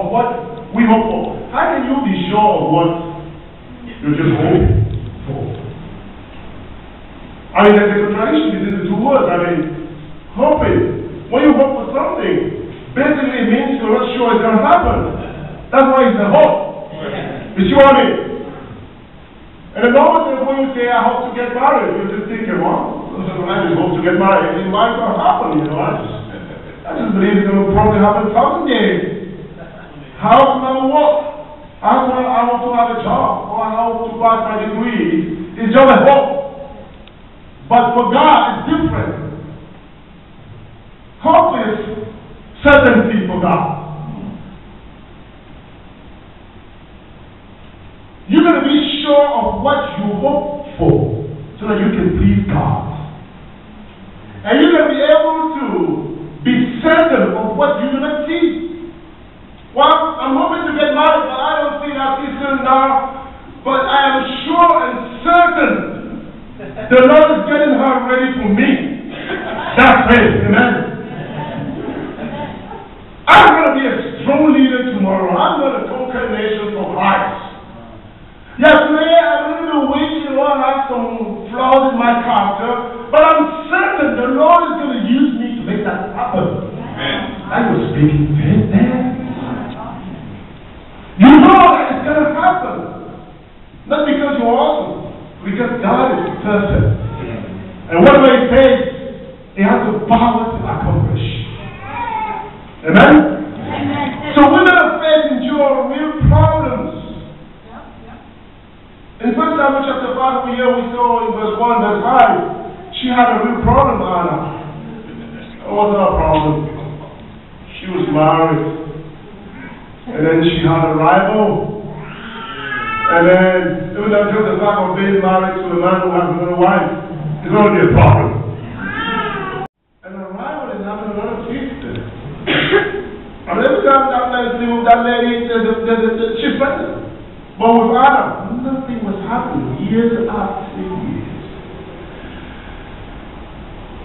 of what we hope for. How can you be sure of what you just hope for? I mean, there's a contradiction between the two words. I mean, hoping. When you hope for something, basically it means you're not sure it's going to happen. That's why it's a hope. You see what I mean? And the moment when you say, I hope to get married, you're just thinking, well, I just hope to get married. It might not happen, you know. I just believe it's going to probably happen someday. How am I going to work? I want to have a job, or I hope to pass my degree. It's just a hope. But for God, it's different. Hope is certainty for God. You're going to be sure of what you hope for so that you can please God. And you're going to be able to be certain of what you're going to see. Well, I'm hoping to get married, but I don't see that soon now. But I am sure and certain the Lord is getting her ready for me. That's faith. Amen. I'm going to be a strong leader tomorrow. I'm going to conquer nations for Christ. Yes, today I'm a little bit weak, you know, I have some flaws in my character, but I'm certain the Lord is going to use me to make that happen. Amen. I was speaking faith there. You know that it's going to happen. Not because you're awesome, because God is perfect. And whatever He says, He has the power to accomplish. Amen? Amen. So women of faith endure real problems. In 1 Samuel chapter 5, we saw in verse 1, verse 5, she had a real problem, Anna. What was her problem? She was married. And then she had a rival. And then, even though just the fact of being married to a man who has another wife, it's going to be a problem. And a rival is having another twist. And every time that man sees that lady, she's pregnant. But with Adam, nothing was happening years after years.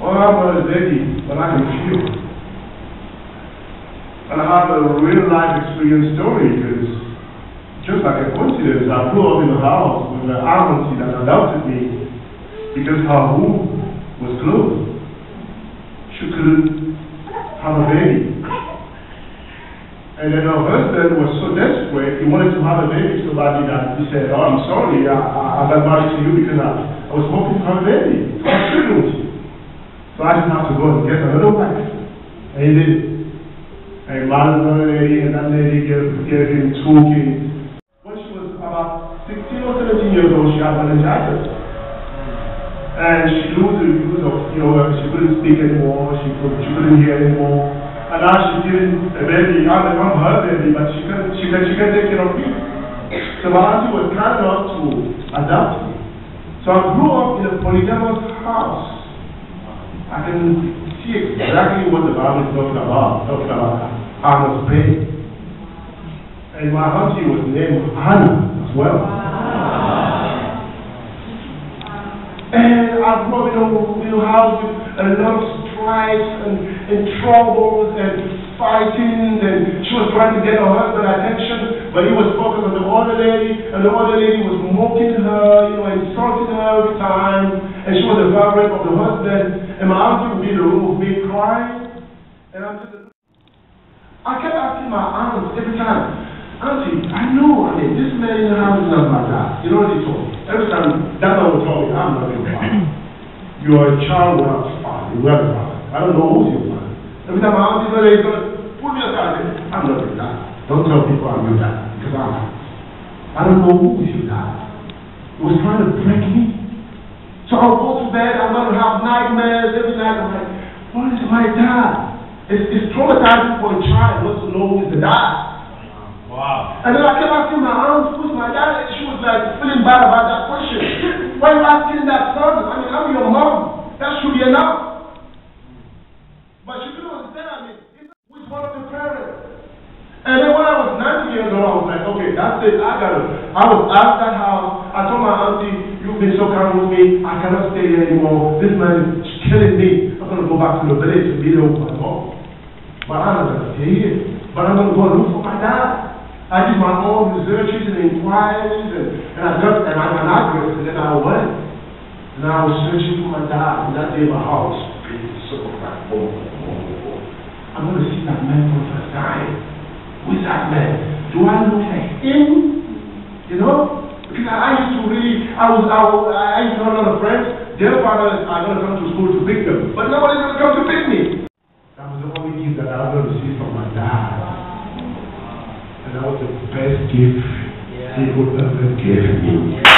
Well, I'm not a lady, but I can feel. And I have a real life experience story because, just like a coincidence, I grew up in a house with an auntie that adopted me because her womb was closed. She couldn't have a baby. And then her husband was so desperate, he wanted to have a baby so badly that he said, oh, I'm sorry, I got married to you because I was hoping to have a baby. So I was children with you. So I just have to go and get another wife. And he did. And he married another lady, and that lady gave him 2 kids. When she was about 16 or 17 years old, she had meningitis. And she lose of, she couldn't speak anymore, she couldn't hear anymore. And now she's giving a baby, I'm her baby, but she can't take care of me. So my auntie was kind enough to adopt me. So I grew up in a polygamous house. I can see exactly what the Bible is talking about Hannah's pain. And my auntie was named Hannah as well. And I grew up in a house with a lot of strife and troubles and fighting, and she was trying to get her husband's attention, but he was focused on the other lady, and the other lady was mocking her, insulting her every time, and she was the favorite of the husband, and my auntie would be in the room with me crying, and I kept asking my aunt every time, Auntie, I know, this man in the house is not my dad. You know what he told me? Every time that man would tell me, I'm not your father. You are a child without a father. You have a father. I don't know who's your father. Every time my auntie said, he's going to pull me aside and say, I'm not your dad. Don't tell people I'm your dad, because I'm not. I don't know who is your dad. He was trying to break me. So I'll go to bed, I'm going to have nightmares every night. I'm like, what is my dad? It's traumatizing for a child not to know who is the dad. Wow. And then I kept asking my aunt, who's my dad? She was like feeling bad about that question. Why are you asking that, son? I'm your mom. That should be enough. But she couldn't understand. Which one of the parents? And then when I was 19 years old, I was like, okay, that's it. I was at that house. I told my auntie, you've been so kind with me. I cannot stay here anymore. This man is killing me. I'm going to go back to the village to be there with my mom. But I'm not going to stay here. But I'm going to go look for my dad. I did my own researches and inquiries, and I got an address, and then I went. And I was searching for my dad, and that day my heart was beating so like, oh. I'm going to see that man for the first time. Who is that man? Do I look like him? You know? Because I used to really, I used to have a lot of friends. Their fathers are going to come to school to pick them, but nobody's going to come to pick me. That was the only gift that I was going to see from my dad. And that was the best gift he could ever give me.